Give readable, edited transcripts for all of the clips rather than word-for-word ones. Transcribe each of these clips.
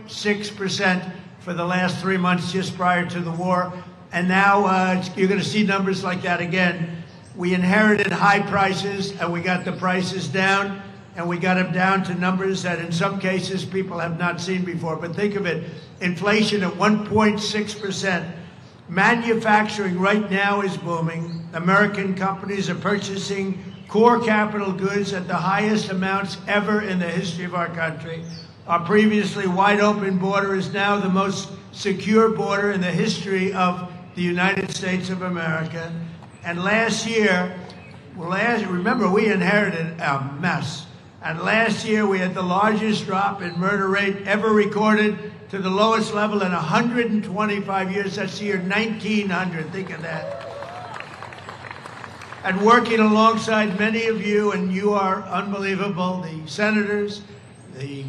1.6% for the last 3 months just prior to the war. And now you're going to see numbers like that again. We inherited high prices, and we got the prices down, and we got them down to numbers that in some cases people have not seen before. But think of it, inflation at 1.6%. Manufacturing right now is booming. American companies are purchasing core capital goods at the highest amounts ever in the history of our country. Our previously wide open border is now the most secure border in the history of the United States of America. And last year, remember, we inherited a mess. And last year, we had the largest drop in murder rate ever recorded to the lowest level in 125 years. That's the year 1900. Think of that. And working alongside many of you, and you are unbelievable, the senators, the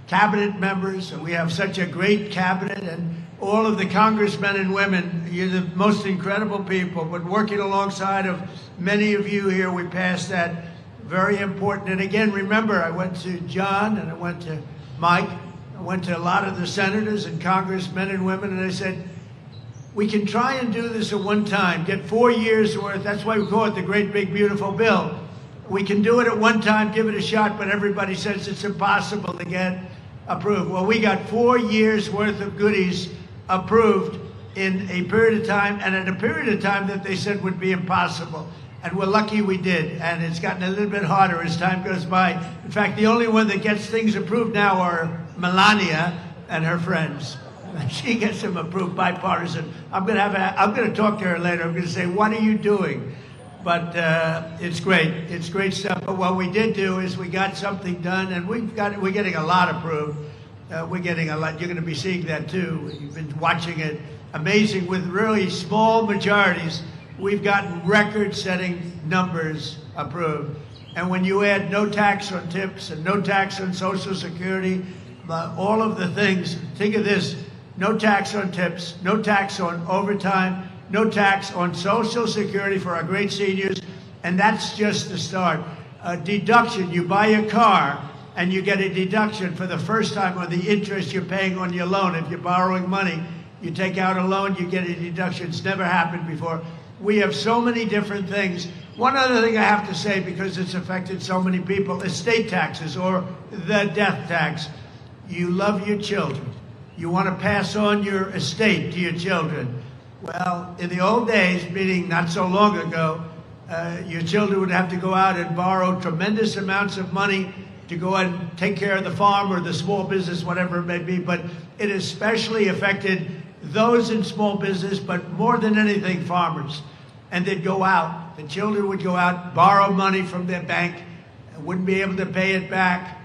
cabinet members, and we have such a great cabinet, and all of the congressmen and women, you're the most incredible people. But working alongside of many of you here, we passed that very important. And again, remember, I went to John and I went to Mike, I went to a lot of the senators and congressmen and women, and I said, we can try and do this at one time, get 4 years worth. That's why we call it the Great Big Beautiful Bill. We can do it at one time, give it a shot, but everybody says it's impossible to get approved. Well, we got 4 years worth of goodies approved in a period of time, and at a period of time that they said would be impossible. And we're lucky we did, and it's gotten a little bit harder as time goes by. In fact, the only one that gets things approved now are Melania and her friends. She gets them approved bipartisan. I'm going to talk to her later. I'm going to say, what are you doing? But it's great. It's great stuff. But what we did do is we got something done, and we're getting a lot approved. We're getting a lot. You're going to be seeing that too. You've been watching it. Amazing. With really small majorities, we've gotten record-setting numbers approved. And when you add no tax on tips and no tax on Social Security, all of the things, think of this, no tax on tips, no tax on overtime, no tax on Social Security for our great seniors, and that's just the start. A deduction, you buy a car and you get a deduction for the first time on the interest you're paying on your loan. If you're borrowing money, you take out a loan, you get a deduction. It's never happened before. We have so many different things. One other thing I have to say, because it's affected so many people, estate taxes or the death tax. You love your children. You want to pass on your estate to your children. Well, in the old days, meaning not so long ago, your children would have to go out and borrow tremendous amounts of money to go and take care of the farm or the small business, whatever it may be. But it especially affected those in small business, but more than anything, farmers. And they'd go out. The children would go out, borrow money from their bank, and wouldn't be able to pay it back.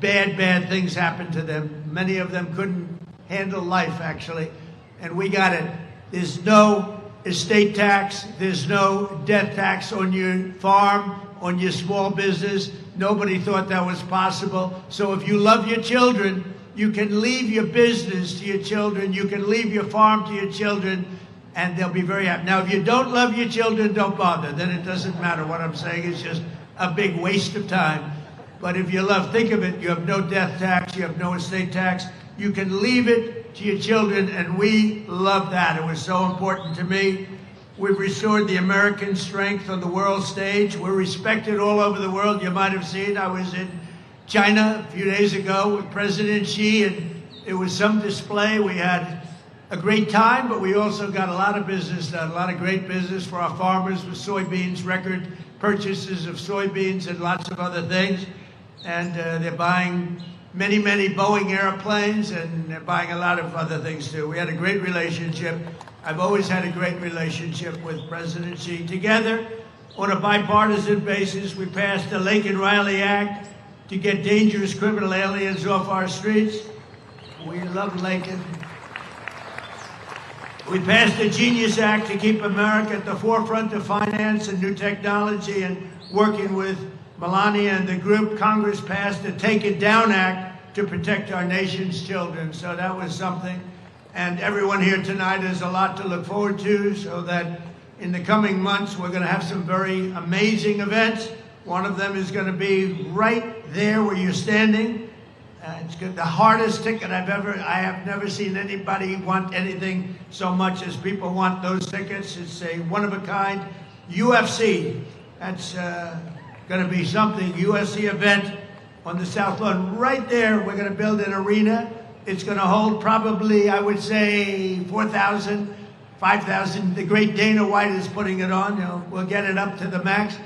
Bad things happened to them. Many of them couldn't handle life, actually. And we got it. There's no estate tax. There's no death tax on your farm, on your small business. Nobody thought that was possible. So if you love your children, you can leave your business to your children. You can leave your farm to your children, and they'll be very happy. Now, if you don't love your children, don't bother. Then it doesn't matter. What I'm saying is just a big waste of time. But if you love, think of it, you have no death tax, you have no estate tax, you can leave it to your children, and we love that. It was so important to me. We've restored the American strength on the world stage. We're respected all over the world. You might have seen, I was in China a few days ago with President Xi, and it was some display. We had a great time, but we also got a lot of business done, a lot of great business for our farmers with soybeans, record purchases of soybeans and lots of other things. And they're buying many Boeing airplanes, and they're buying a lot of other things too. We had a great relationship. I've always had a great relationship with President Xi. Together, on a bipartisan basis, we passed the Laken Riley Act to get dangerous criminal aliens off our streets. We love Laken. We passed the Genius Act to keep America at the forefront of finance and new technology, and working with Melania and the group, Congress passed the Take It Down Act to protect our nation's children. So that was something. And everyone here tonight has a lot to look forward to, so that in the coming months, we're going to have some very amazing events. One of them is going to be right there where you're standing. It's good. The hardest ticket I have never seen anybody want anything so much as people want those tickets. It's a one-of-a-kind UFC. That's going to be something, UFC event on the South Lawn. Right there, we're going to build an arena. It's going to hold probably, I would say, 4,000, 5,000. The great Dana White is putting it on. We'll get it up to the max.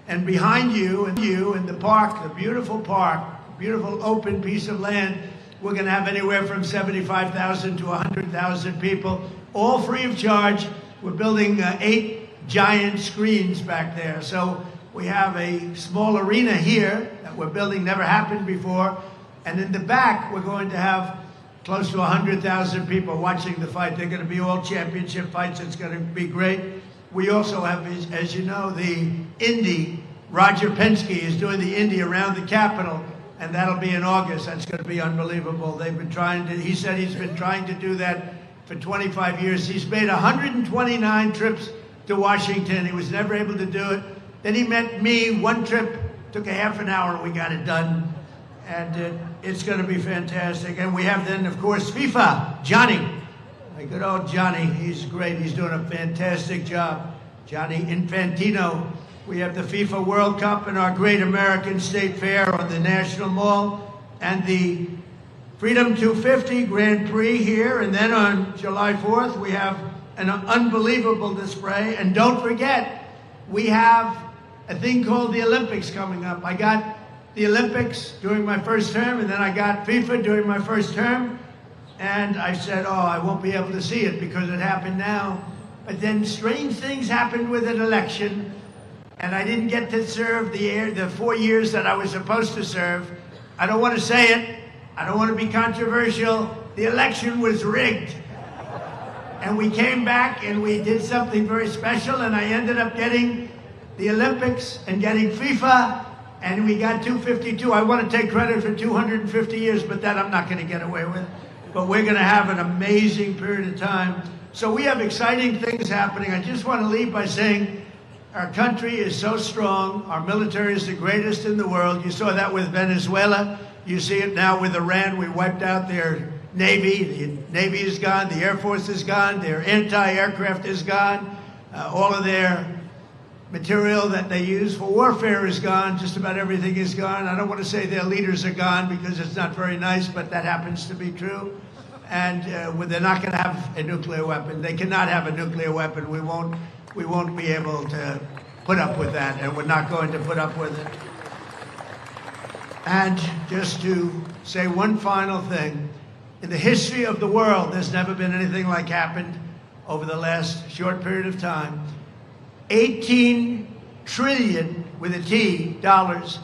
And behind you in the park, the beautiful park, beautiful open piece of land, we're going to have anywhere from 75,000 to 100,000 people, all free of charge. We're building 8 giant screens back there. So we have a small arena here that we're building, never happened before. And in the back, we're going to have close to 100,000 people watching the fight. They're going to be all championship fights. It's going to be great. We also have, as you know, the Indy. Roger Penske is doing the Indy around the Capitol, and that'll be in August. That's going to be unbelievable. He said he's been trying to do that for 25 years. He's made 129 trips to Washington. He was never able to do it. Then he met me. One trip took a half an hour, and we got it done. And it's going to be fantastic. And we have then, of course, FIFA, Johnny. My good old Johnny, he's great. He's doing a fantastic job. Johnny Infantino. We have the FIFA World Cup and our great American State Fair on the National Mall and the Freedom 250 Grand Prix here. And then on July 4th, we have an unbelievable display. And don't forget, we have a thing called the Olympics coming up. I got the Olympics during my first term, and then I got FIFA during my first term. And I said, oh, I won't be able to see it because it happened now. But then strange things happened with an election. And I didn't get to serve the 4 years that I was supposed to serve. I don't want to say it. I don't want to be controversial. The election was rigged. And we came back and we did something very special, and I ended up getting the Olympics and getting FIFA, and we got 252. I want to take credit for 250 years, but that I'm not going to get away with. But we're going to have an amazing period of time. So we have exciting things happening. I just want to leave by saying, our country is so strong. Our military is the greatest in the world. You saw that with Venezuela. You see it now with Iran. We wiped out their Navy. The Navy is gone. The Air Force is gone. Their anti-aircraft is gone. All of their material that they use for warfare is gone. Just about everything is gone. I don't want to say their leaders are gone because it's not very nice, but that happens to be true. And they're not going to have a nuclear weapon. They cannot have a nuclear weapon. We won't be able to put up with that, and we're not going to put up with it. And just to say one final thing, in the history of the world, there's never been anything like happened over the last short period of time. 18 trillion, with a T, dollars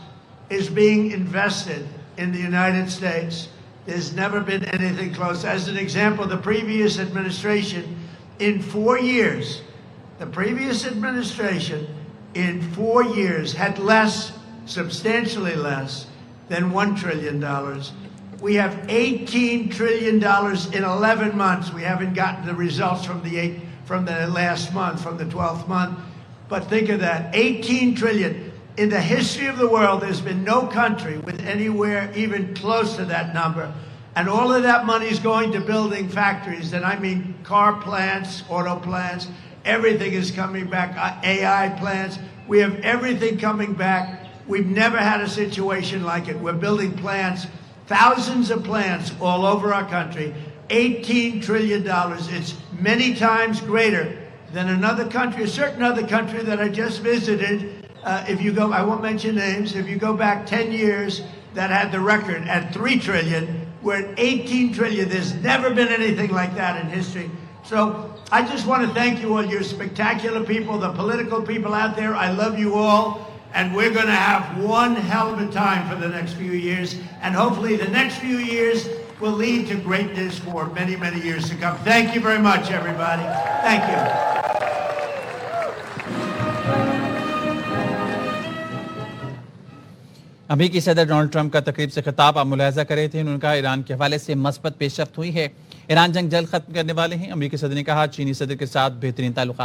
is being invested in the United States. There's never been anything close. As an example, the previous administration, in 4 years, the previous administration in 4 years had less, substantially less, than $1 trillion. We have $18 trillion in 11 months. We haven't gotten the results from the last month, from the 12th month. But think of that, 18 trillion. In the history of the world, there's been no country with anywhere even close to that number. And all of that money is going to building factories. And I mean car plants, auto plants, everything is coming back, AI plants. We have everything coming back. We've never had a situation like it. We're building plants, thousands of plants all over our country. $18 trillion. It's many times greater than another country, a certain other country that I just visited. If you go, I won't mention names, if you go back 10 years, that had the record at 3 trillion. We're at 18 trillion. There's never been anything like that in history. So I just want to thank you all. You're spectacular people, the political people out there. I love you all. And we're going to have one hell of a time for the next few years. And hopefully the next few years will lead to greatness for many, many years to come. Thank you very much, everybody. Thank you. अमेरिकी सदर Donald Trump का तकरीब से खिताब आप मुलाहिजा कर रहे थे। उनका ईरान के हवाले से मस्बत पेशरफ्त हुई है। ईरान जंग जल्द खत्म करने वाले हैं। अमेरिकी सदर ने कहा चीनी सदर के साथ बेहतरीन ताल्लुकात